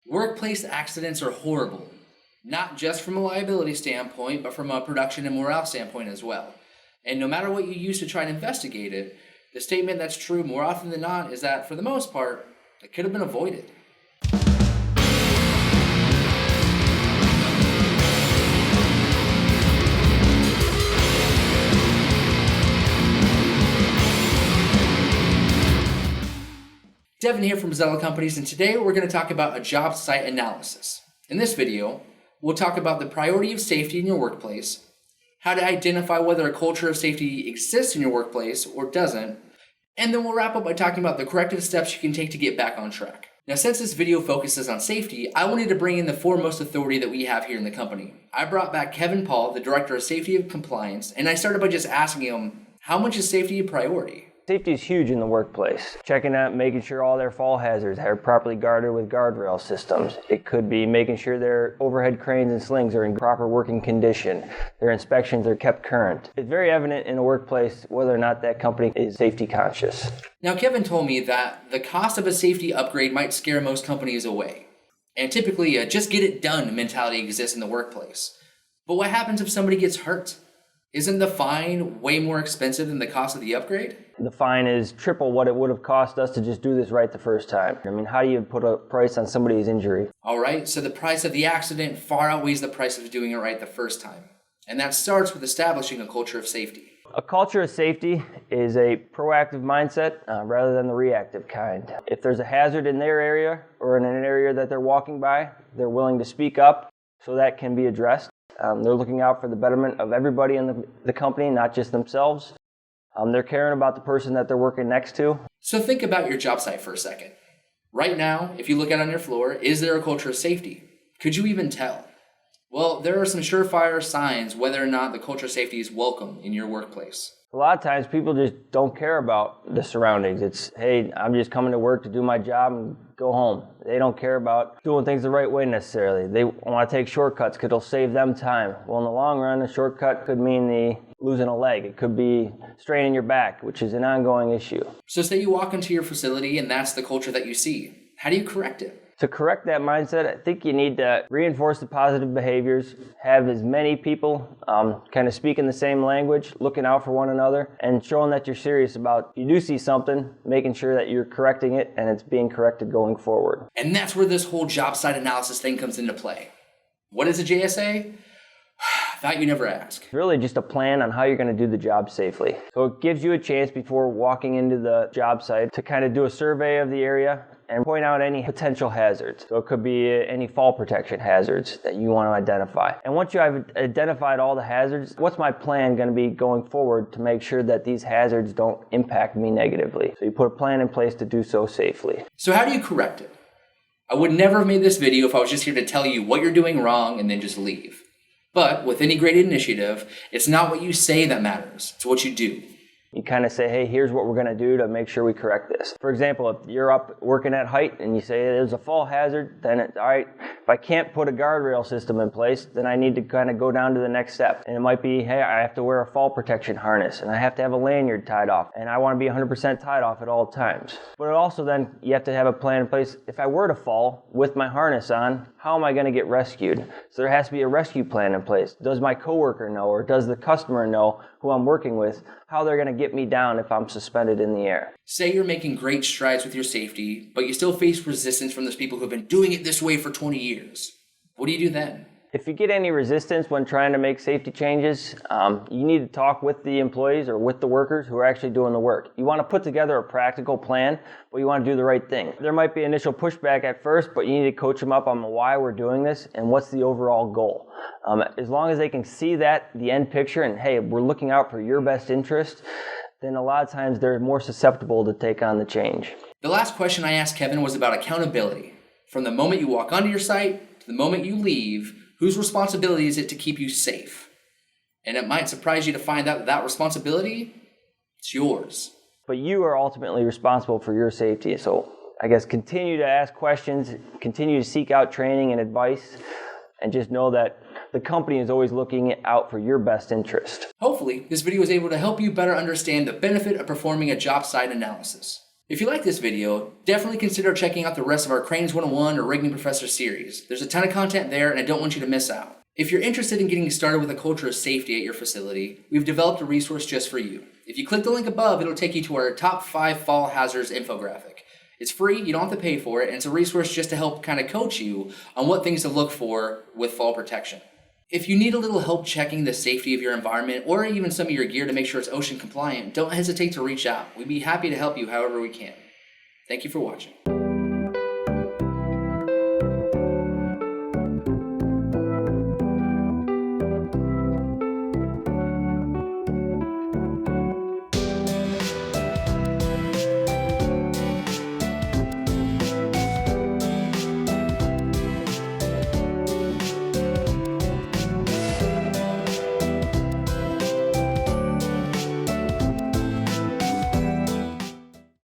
Workplace accidents are horrible, not just from a liability standpoint, but from a production and morale standpoint as well. And no matter what you use to try and investigate it, the statement that's true more often than not is that, for the most part, it could have been avoided. Devin here from MAZZELLA Companies, and today we're going to talk about a job site analysis. In this video, we'll talk about the priority of safety in your workplace, how to identify whether a culture of safety exists in your workplace or doesn't, and then we'll wrap up by talking about the corrective steps you can take to get back on track. Now, since this video focuses on safety, I wanted to bring in the foremost authority that we have here in the company. I brought back Kevin Paul, the Director of Safety and Compliance, and I started by just asking him, how much is safety a priority? Safety is huge in the workplace. Checking out, making sure all their fall hazards are properly guarded with guardrail systems. It could be making sure their overhead cranes and slings are in proper working condition. Their inspections are kept current. It's very evident in a workplace whether or not that company is safety conscious. Now, Kevin told me that the cost of a safety upgrade might scare most companies away. And typically, a just get it done mentality exists in the workplace. But what happens if somebody gets hurt? Isn't the fine way more expensive than the cost of the upgrade? The fine is triple what it would have cost us to just do this right the first time. I mean, how do you put a price on somebody's injury? All right, so the price of the accident far outweighs the price of doing it right the first time. And that starts with establishing a culture of safety. A culture of safety is a proactive mindset rather than the reactive kind. If there's a hazard in their area or in an area that they're walking by, they're willing to speak up so that can be addressed. They're looking out for the betterment of everybody in the company, not just themselves. They're caring about the person that they're working next to. So think about your job site for a second. Right now, if you look out on your floor, is there a culture of safety? Could you even tell? Well, there are some surefire signs whether or not the culture of safety is welcome in your workplace. A lot of times people just don't care about the surroundings. It's, hey, I'm just coming to work to do my job and go home. They don't care about doing things the right way necessarily. They want to take shortcuts because it'll save them time. Well, in the long run, a shortcut could mean losing a leg. It could be straining your back, which is an ongoing issue. So say you walk into your facility and that's the culture that you see. How do you correct it? To correct that mindset, I think you need to reinforce the positive behaviors, have as many people kind of speaking the same language, looking out for one another, and showing that you're serious about, if you do see something, making sure that you're correcting it and it's being corrected going forward. And that's where this whole job site analysis thing comes into play. What is a JSA? Thought you never ask. It's really just a plan on how you're going to do the job safely. So it gives you a chance before walking into the job site to kind of do a survey of the area and point out any potential hazards. So it could be any fall protection hazards that you want to identify. And once you have identified all the hazards, what's my plan going to be going forward to make sure that these hazards don't impact me negatively? So you put a plan in place to do so safely. So how do you correct it? I would never have made this video if I was just here to tell you what you're doing wrong and then just leave. But with any great initiative, it's not what you say that matters, it's what you do. You kind of say, hey, here's what we're going to do to make sure we correct this. For example, if you're up working at height and you say there's a fall hazard, then it's all right. If I can't put a guardrail system in place, then I need to kind of go down to the next step. And it might be, hey, I have to wear a fall protection harness and I have to have a lanyard tied off and I want to be 100% tied off at all times. But also then you have to have a plan in place. If I were to fall with my harness on, how am I going to get rescued? So there has to be a rescue plan in place. Does my coworker know or does the customer know who I'm working with how they're going to get me down if I'm suspended in the air? Say you're making great strides with your safety, but you still face resistance from those people who have been doing it this way for 20 years. What do you do then? If you get any resistance when trying to make safety changes, you need to talk with the employees or with the workers who are actually doing the work. You want to put together a practical plan, but you want to do the right thing. There might be initial pushback at first, but you need to coach them up on why we're doing this and what's the overall goal. As long as they can see that, the end picture, and hey, we're looking out for your best interest, then a lot of times they're more susceptible to take on the change. The last question I asked Kevin was about accountability. From the moment you walk onto your site to the moment you leave, whose responsibility is it to keep you safe? And it might surprise you to find out that responsibility, it's yours. But you are ultimately responsible for your safety. So I guess continue to ask questions, continue to seek out training and advice, and just know that the company is always looking out for your best interest. Hopefully, this video was able to help you better understand the benefit of performing a job site analysis. If you like this video, definitely consider checking out the rest of our Cranes 101 or Rigging Professor series. There's a ton of content there and I don't want you to miss out. If you're interested in getting started with a culture of safety at your facility, we've developed a resource just for you. If you click the link above, it'll take you to our top 5 fall hazards infographic. It's free, you don't have to pay for it, and it's a resource just to help kind of coach you on what things to look for with fall protection. If you need a little help checking the safety of your environment or even some of your gear to make sure it's ocean compliant, don't hesitate to reach out. We'd be happy to help you however we can. Thank you for watching.